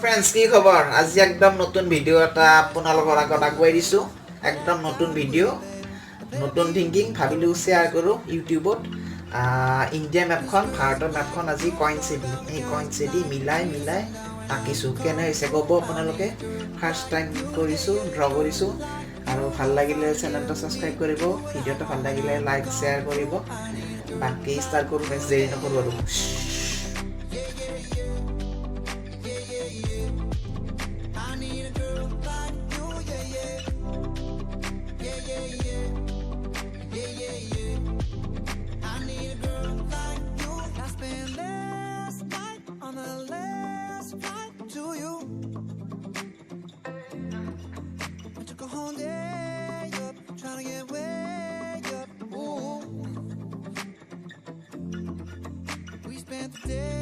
Friends, কি খবৰ? আজি একদম নতুন ভিডিও এটা আপোনালোকৰ আগত আগুৱাই দিছো। একদম নতুন ভিডিও, নতুন থিংকিং ভাবিলো শেয়াৰ কৰো ইউটিউবত। ইণ্ডিয়া মেপখন, ভাৰতৰ মেপখন আজি কইনচেডি, এই কইনচেডি মিলাই আঁকিছো। কেনে হৈছে ক'ব আপোনালোকে? ফাৰ্ষ্ট টাইম কৰিছো, ড্ৰ কৰিছো। আৰু ভাল লাগিলে চেনেলটো ছাবস্ক্ৰাইব কৰিব, ভিডিঅ'টো ভাল লাগিলে লাইক শ্বেয়াৰ কৰিব। বাকী ষ্টাৰ্ট কৰোঁ, দেৰি নকৰোঁ আৰু। Spent the day